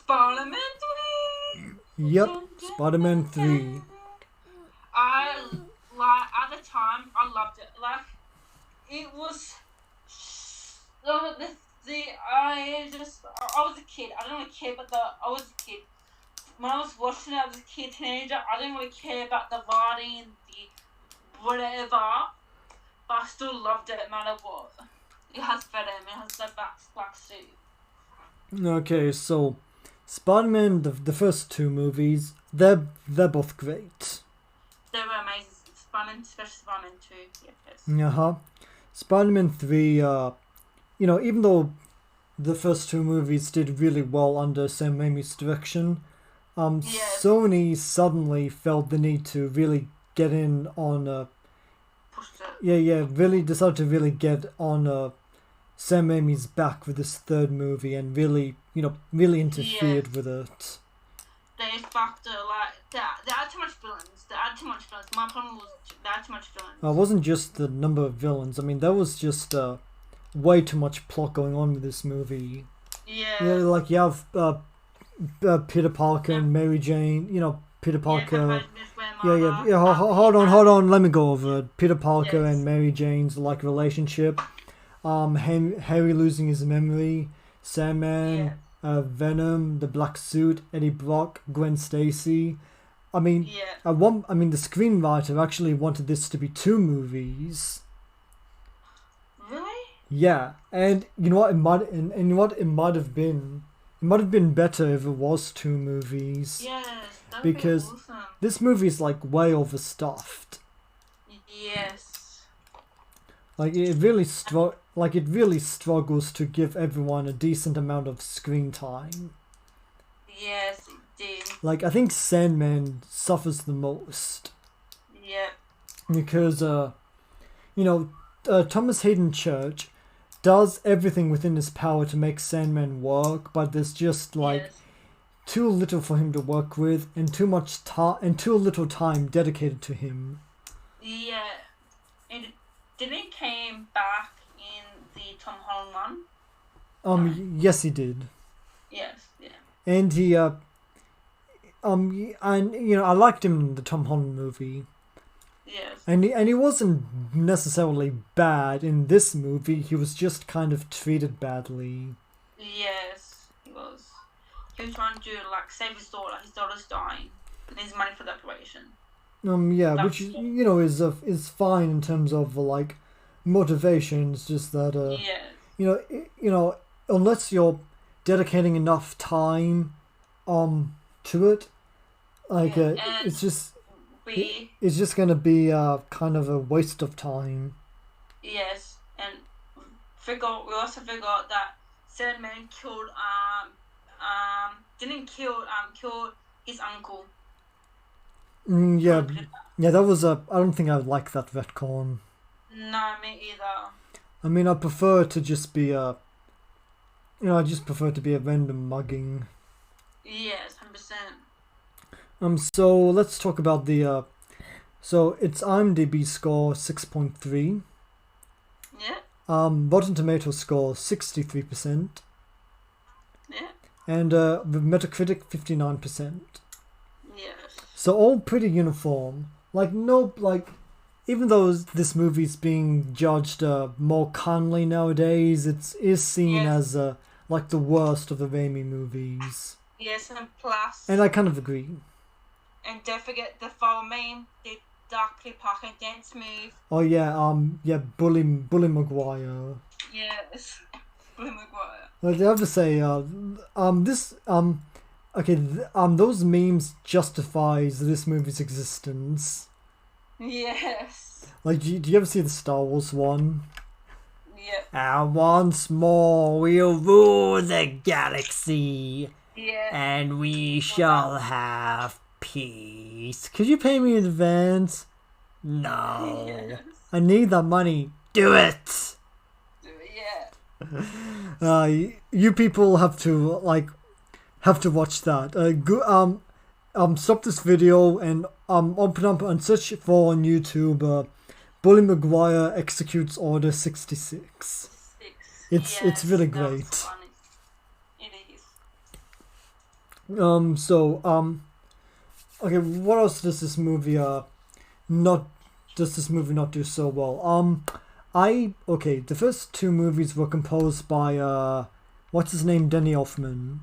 Spider-Man 3. Yep, Spider-Man 3. I like at the time I loved it. Like it was I was a kid. I don't really care about I was a kid. When I was watching it as a kid, teenager, I didn't really care about the writing, the whatever, but I still loved it no matter what. It has Venom, it has the black suit. Okay, so Spider-Man, the first two movies, they're both great. They were amazing. Spider-Man, especially Spider-Man 2. Yes. Uh-huh. Spider-Man 3, even though the first two movies did really well under Sam Raimi's direction, Yes. Sony suddenly felt the need to really get in on Pushed it. really decided to really get on Sam Raimi's back with this third movie and really interfered with it. They fucked it, like, they had too much villains. My problem was they had too much villains. It wasn't just the number of villains. I mean, there was just way too much plot going on with this movie. Yeah. Yeah, like you have Peter Parker and Mary Jane. Peter Parker. Hold on. Let me go over it. Peter Parker and Mary Jane's relationship. Harry losing his memory. Sandman. Venom, the Black Suit, Eddie Brock, Gwen Stacy. I mean, the screenwriter actually wanted this to be 2 movies. Really? Yeah, and you know what? It might have been better if it was 2 movies. Yes, that would because be awesome. This movie is way overstuffed. Yes. It really struggles to give everyone a decent amount of screen time. Yes, it did. I think Sandman suffers the most. Yep. Because Thomas Hayden Church does everything within his power to make Sandman work, but there's just too little for him to work with and too little time dedicated to him. Yeah. And didn't he came back in the Tom Holland one? Yes, he did. Yes, yeah. And he I liked him in the Tom Holland movie. Yes. And he wasn't necessarily bad in this movie. He was just kind of treated badly. Yes, he was. He was trying to save his daughter. His daughter's dying. And needs money for the operation. Which is fine in terms of motivation. It's just that unless you're dedicating enough time to it, it's just gonna be kind of a waste of time. Yes, and we also forgot that Sandman killed killed his uncle. That was I don't think I like that retcon. No, me either. I mean, I prefer to just be I just prefer to be a random mugging. Yes, 100%. So let's talk about the so its IMDb score 6.3. Yeah. Rotten Tomatoes score 63%. Yeah. And with Metacritic 59%. Yes. So all pretty uniform. Even though this movie's being judged more kindly nowadays, it is seen as the worst of the Raimi movies. Yes, and plus. And I kind of agree. And don't forget the fall meme, the Darkly Parker dance move. Oh yeah, Bully Maguire. Yes, Bully Maguire. Like I have to say, those memes justifies this movie's existence. Yes. Do you ever see the Star Wars one? Yeah. And once more we'll rule the galaxy. Yeah. And we shall have peace. Could you pay me in advance? No. Yes. I need the money. Do it. Yeah. You people have to watch that. Stop this video and open up and search for on YouTube. Bully Maguire executes Order 66. It's really great. It is. Okay, what else does this movie not not do so well? The first two movies were composed by what's his name, Danny Elfman.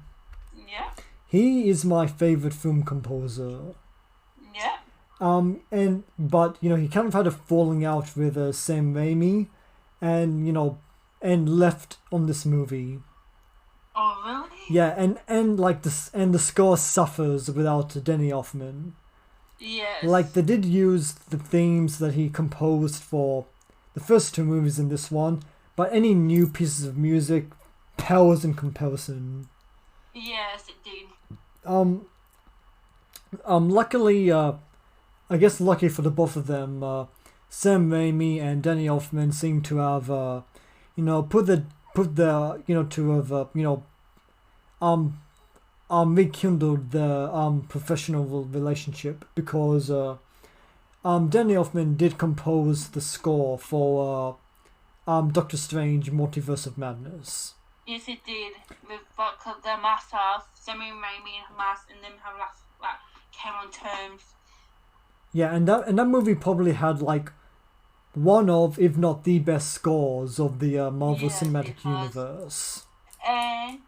Yeah. He is my favorite film composer. Yeah. But he kind of had a falling out with Sam Raimi, and left on this movie. Oh really? Yeah, and the score suffers without Danny Elfman. Yes. Like, they did use the themes that he composed for the first two movies in this one, but any new pieces of music pales in comparison. Yes, it did. Luckily, I guess lucky for the both of them, Sam Raimi and Danny Elfman seem to have, rekindled the professional relationship, because Danny Elfman did compose the score for Doctor Strange Multiverse of Madness. Yes, it did. With the master, Sammy Raimi and Hamas, and them have came on terms. Yeah, and that movie probably had one of, if not the best scores of the Marvel Cinematic Universe. And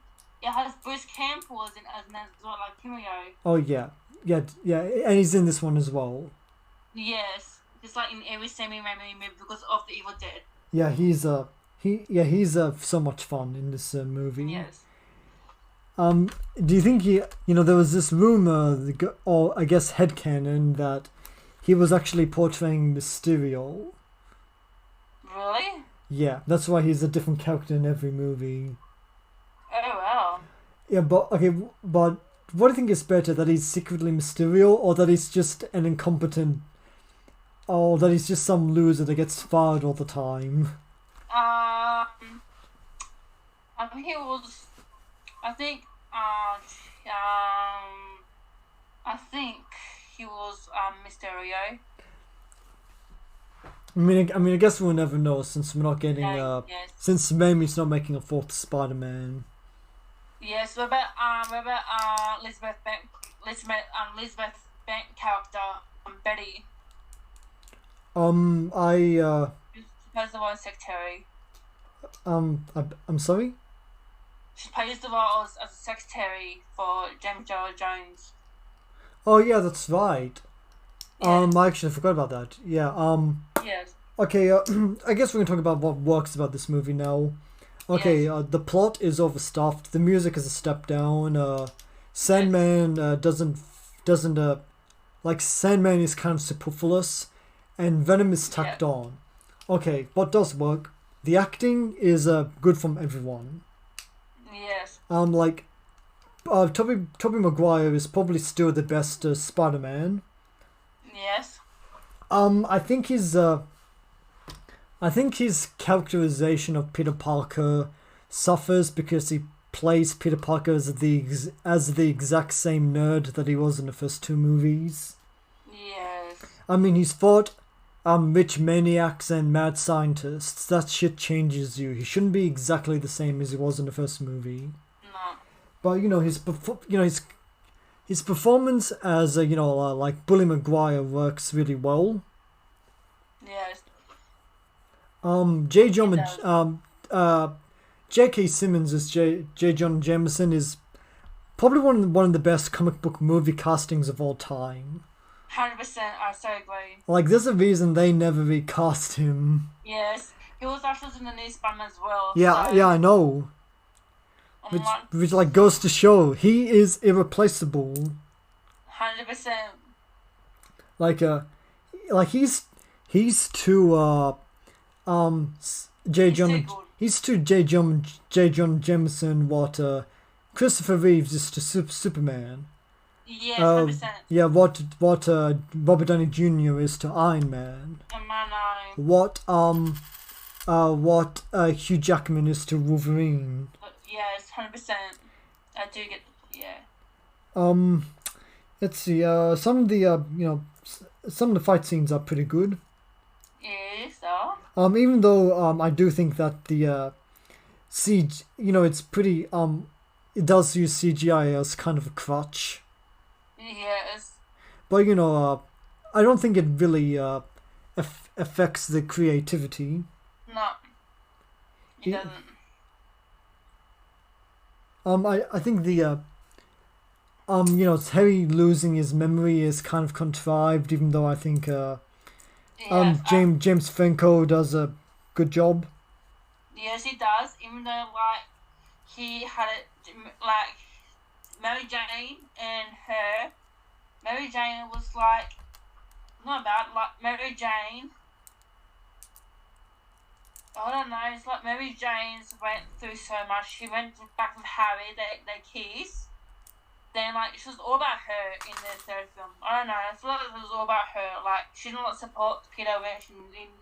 it has Bruce Campbell as well, like Kimio. Oh yeah, and he's in this one as well. Yes, just like in every Sammy Raimi movie because of the Evil Dead. Yeah, he's so much fun in this movie. Yes. Do you think there was this rumor, or I guess headcanon, that he was actually portraying Mysterio? Really? Yeah, that's why he's a different character in every movie. Oh wow. Yeah, but what do you think is better, that he's secretly Mysterio, or that he's just an incompetent, or that he's just some loser that gets fired all the time? I think it was. I think he was Mysterio. I guess we'll never know, since we're not getting Yes. since Raimi's not making a fourth Spider-Man. Yes, what about Elizabeth Bank character, Betty. She plays the role as secretary. I'm sorry? She plays the role as a secretary for James Earl Jones. Oh yeah, that's right. Yes. I actually forgot about that. Yeah. Yes. Okay. I guess we're gonna talk about what works about this movie now. Okay. Yes. The plot is overstuffed. The music is a step down. Sandman doesn't Sandman is kind of superfluous, and Venom is tacked on. Okay, what does work? The acting is good from everyone. Yes. Tobey Maguire is probably still the best Spider-Man. Yes. I think his characterization of Peter Parker suffers because he plays Peter Parker as the exact same nerd that he was in the first two movies. Yes. I mean, he's fought rich maniacs and mad scientists. That shit changes you. He shouldn't be exactly the same as he was in the first movie. No. But his performance as like Bully Maguire works really well. Yes. J.K. Simmons as J. Jonah Jameson is probably one of the best comic book movie castings of all time. 100%. I so agree. Like, there's a reason they never recast him. Yes. He was actually in the new Spider-Man as well. Yeah, I know. Which goes to show he is irreplaceable. 100%. He's too he's too J. Jonah Jameson what Christopher Reeves is to Superman. Yes, 100%. Yeah, what Robert Downey Jr. is to Iron Man. What Hugh Jackman is to Wolverine. Yes, 100%. I do get, yeah. Let's see. Some of the fight scenes are pretty good. Yes, even though I do think that the CG, it's pretty it does use CGI as kind of a crutch. Yes. But I don't think it really affects the creativity. No, it doesn't. I think the Harry losing his memory is kind of contrived, even though I think James Franco does a good job. Yes, he does. Even though he had it Mary Jane and her. Mary Jane was not bad. Mary Jane. I don't know. It's Mary Jane's went through so much. She went back with Harry. They kiss. Then it was all about her in the third film. I don't know. I feel like it was all about her. She didn't support Peter when she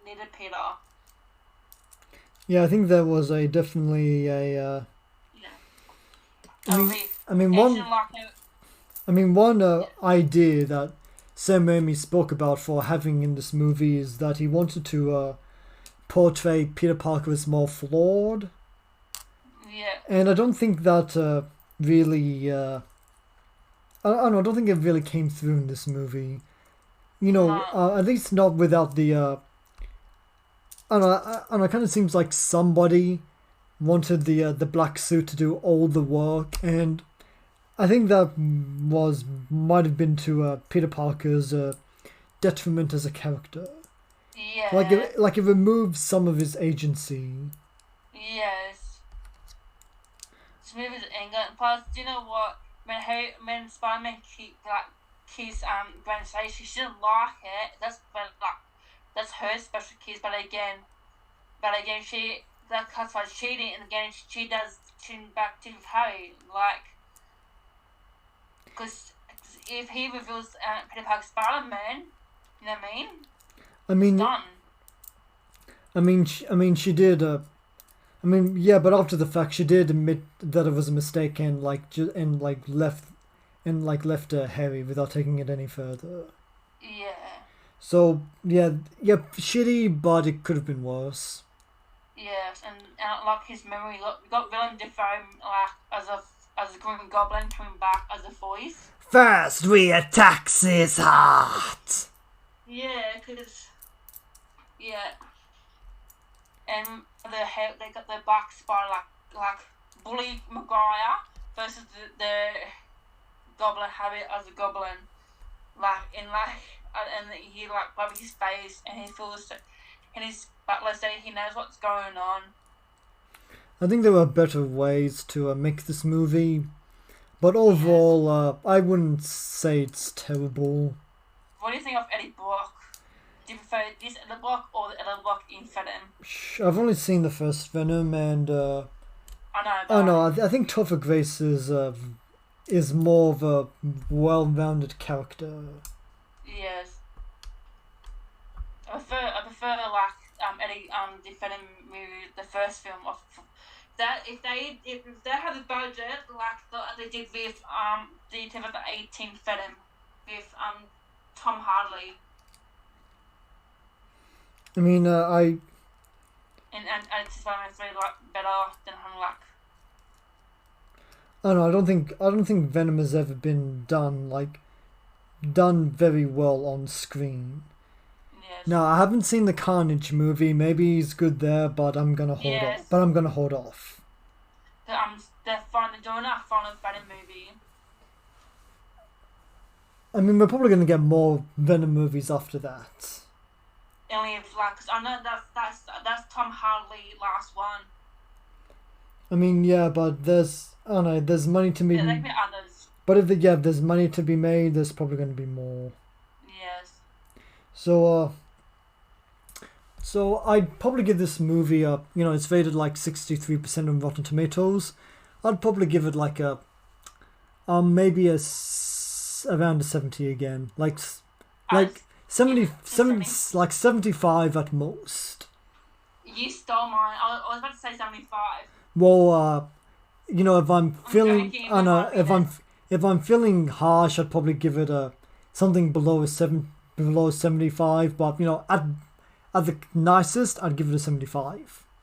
needed Peter. Yeah, I think there was definitely a. One idea that Sam Raimi spoke about for having in this movie is that he wanted to portray Peter Parker as more flawed. Yeah. And I don't think that really. I don't think it really came through in this movie. At least not without the. I don't know. It kind of seems like somebody wanted the black suit to do all the work, and I think that might have been to Peter Parker's detriment as a character. Yeah. It removes some of his agency. Yes. This movie's anger. Plus, do you know what? When Spider-Man kiss Gwen Stacy, she didn't like it. That's her special kiss. But again, that classifies cheating, and again she does cheating back to Harry. Because if he reveals Peter Parker Spider-Man, you know what I mean? She did. Yeah, but after the fact, she did admit that it was a mistake and left Harry without taking it any further. Yeah. So yeah, shitty, but it could have been worse. Yes, and his memory. We got Willem Dafoe as a Green Goblin coming back as a voice. First, we attack his heart. Yeah, and they got the box by Bully Maguire versus the Goblin Harry as a Goblin, and he rubs his face and he feels and his butler say he knows what's going on. I think there were better ways to make this movie, but overall, I wouldn't say it's terrible. What do you think of Eddie Brock? Do you prefer this Eddie Brock or the Eddie Brock in Venom? I've only seen the first Venom, and I think Topher Grace is more of a well-rounded character. Yes. I prefer Eddie the Venom movie, the first film of that. If they had the budget they did with the 2018 Venom with Tom Hardy. And it's Spider-Man 3 better than I don't think Venom has ever been done very well on screen. Yes. No, I haven't seen the Carnage movie. Maybe he's good there, but I'm gonna hold off. But I'm gonna hold off. They're doing a final Venom movie. We're probably gonna get more Venom movies after that. Only if cause I know that's Tom Hardy last one. Yeah, but there's money to be. Yeah, there can be others. But if there's money to be made, there's probably going to be more. Yes. So I'd probably give this movie it's rated 63% on Rotten Tomatoes. I'd probably give it maybe around a 70 again, 75 at most. You stole mine. I was about to say 75. Well, if I'm feeling, if I'm feeling harsh, I'd probably give it something below 75. But at the nicest, I'd give it a 75.